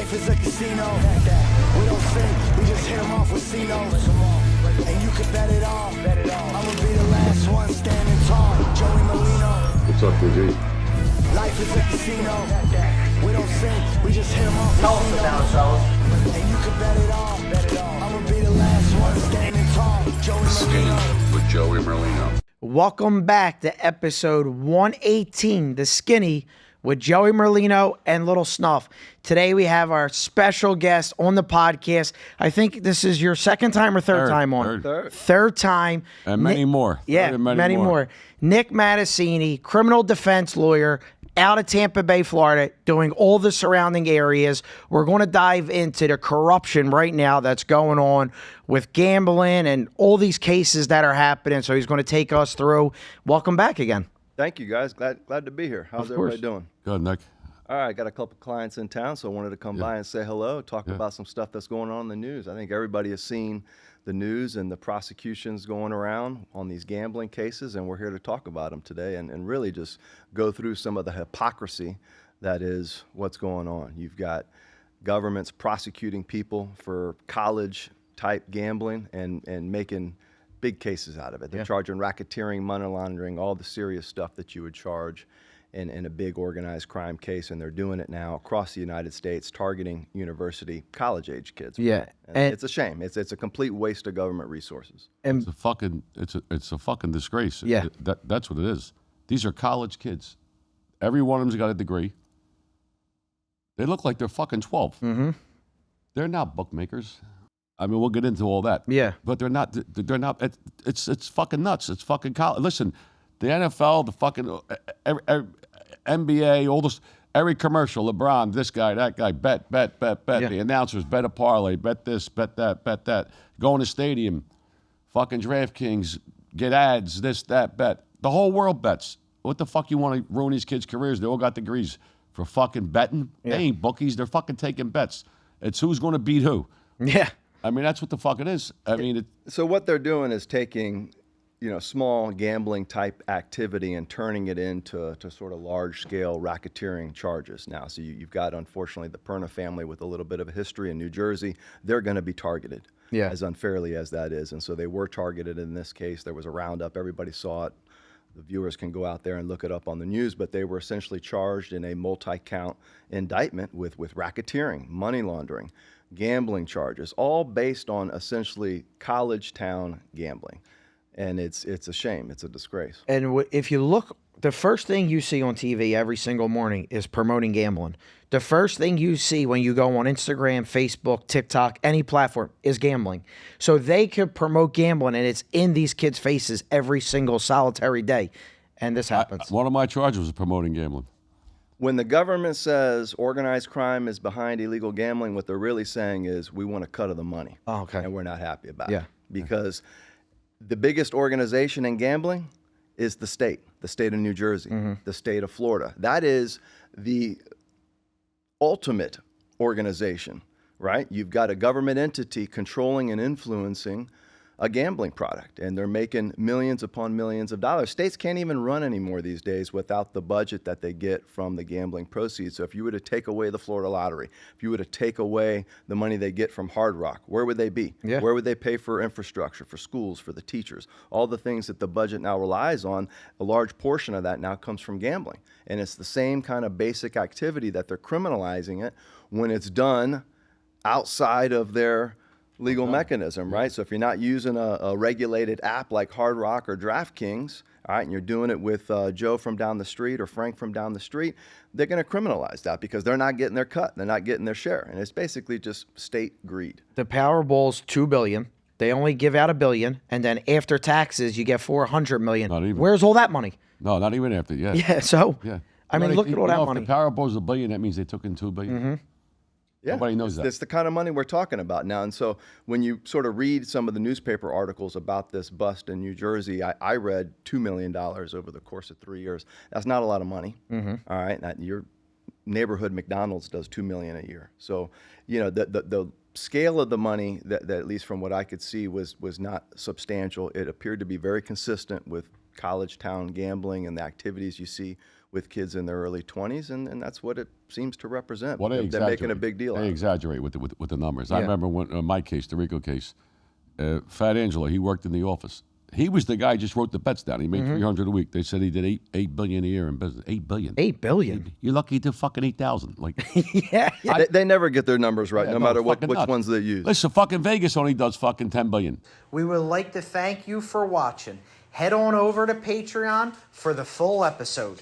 Life is a casino. We don't sink, we just hit them off with C-notes. And you can bet it all. I'ma be the last one standing tall. Joey Merlino. What's up, G? Life is a casino. We don't sink, we just hit them off with Tell us about ourselves. And you can bet it all. I'ma be the last one standing tall. Joey Merlino. With Joey Merlino. Welcome back to episode 118, The Skinny, with Joey Merlino and Little Snuff. Today we have our special guest on the podcast. I think this is your second time or third time on? Third time. And many more. Yeah, many more. Nick Matassini, criminal defense lawyer, out of Tampa Bay, Florida, doing all the surrounding areas. We're going to dive into the corruption right now that's going on with gambling and all these cases that are happening. So he's going to take us through. Welcome back again. Thank you, guys. Glad to be here. How's everybody doing? Good, Nick. All right, got a couple clients in town, so I wanted to come by and say hello, talk about some stuff that's going on in the news. I think everybody has seen the news and the prosecutions going around on these gambling cases, and we're here to talk about them today and really just go through some of the hypocrisy that is what's going on. You've got governments prosecuting people for college-type gambling and making big cases out of it. They're charging racketeering, money laundering, all the serious stuff that you would charge in a big organized crime case, and they're doing it now across the United States, targeting university, college-age kids. Yeah, and it's a shame. It's a complete waste of government resources. And It's a fucking disgrace. Yeah. That's what it is. These are college kids. Every one of them's got a degree. They look like they're fucking 12. Mm-hmm. They're not bookmakers. I mean, we'll get into all that. Yeah. But they're not. It's fucking nuts. It's fucking college. Listen, the NFL, the fucking NBA, all this, every commercial, LeBron, this guy, that guy, bet. Yeah. The announcers, bet a parlay, bet this, bet that. Go in the stadium, fucking DraftKings, get ads, this, that, bet. The whole world bets. What the fuck you want to ruin these kids' careers? They all got degrees for fucking betting. Yeah. They ain't bookies. They're fucking taking bets. It's who's going to beat who. yeah. I mean, that's what the fuck it is. I mean, So what they're doing is taking, small gambling type activity and turning it into sort of large scale racketeering charges now. So you've got, unfortunately, the Perna family with a little bit of a history in New Jersey. They're going to be targeted as unfairly as that is. And so they were targeted in this case. There was a roundup. Everybody saw it. The viewers can go out there and look it up on the news, but they were essentially charged in a multi-count indictment with racketeering, money laundering, gambling charges, all based on essentially college town gambling. And it's a shame. It's a disgrace. And if you look, the first thing you see on TV every single morning is promoting gambling. The first thing you see when you go on Instagram, Facebook, TikTok, any platform is gambling. So they could promote gambling, and it's in these kids' faces every single solitary day. And this happens. one of my charges was promoting gambling. When the government says organized crime is behind illegal gambling, what they're really saying is we want a cut of the money. Oh, okay. And we're not happy about Yeah. it. Because the biggest organization in gambling is the state of New Jersey, the state of Florida. That is the ultimate organization, right? You've got a government entity controlling and influencing a gambling product, and they're making millions upon millions of dollars. States can't even run anymore these days without the budget that they get from the gambling proceeds. So if you were to take away the Florida lottery, if you were to take away the money they get from Hard Rock, where would they be? Yeah. Where would they pay for infrastructure, for schools, for the teachers? All the things that the budget now relies on, a large portion of that now comes from gambling. And it's the same kind of basic activity that they're criminalizing it when it's done outside of their legal mechanism, right? So if you're not using a regulated app like Hard Rock or DraftKings, all right, and you're doing it with Joe from down the street or Frank from down the street, they're going to criminalize that because they're not getting their cut. They're not getting their share. And it's basically just state greed. The Powerball's $2 billion. They only give out $1 billion, and then after taxes, you get $400 million. Not even. Where's all that money? No, not even after. Yeah. Yeah. So, Yeah. I mean, look at all that money. If the Powerball's $1 billion, that means they took in $2 billion. Mm-hmm. Yeah, Nobody knows that. It's the kind of money we're talking about now. And so when you sort of read some of the newspaper articles about this bust in New Jersey, I read $2 million over the course of 3 years. That's not a lot of money. All right. Now, your neighborhood McDonald's does $2 million a year. So, the scale of the money that at least from what I could see was not substantial. It appeared to be very consistent with college town gambling and the activities you see with kids in their early 20s, and that's what it seems to represent. Well, They're making a big deal out They of it. exaggerate with the numbers. I remember when my case, the Rico case, Fat Angelo, he worked in the office. He was the guy who just wrote the bets down. He made $300 a week. They said he did $8 billion a year in business. $8 billion. $8 billion. You're lucky he did fucking 8,000. Like, Yeah. They never get their numbers right, Yeah, no no, matter which fucking nuts. ones they use. listen, fucking Vegas only does fucking $10 billion. We would like to thank you for watching. Head on over to Patreon for the full episode.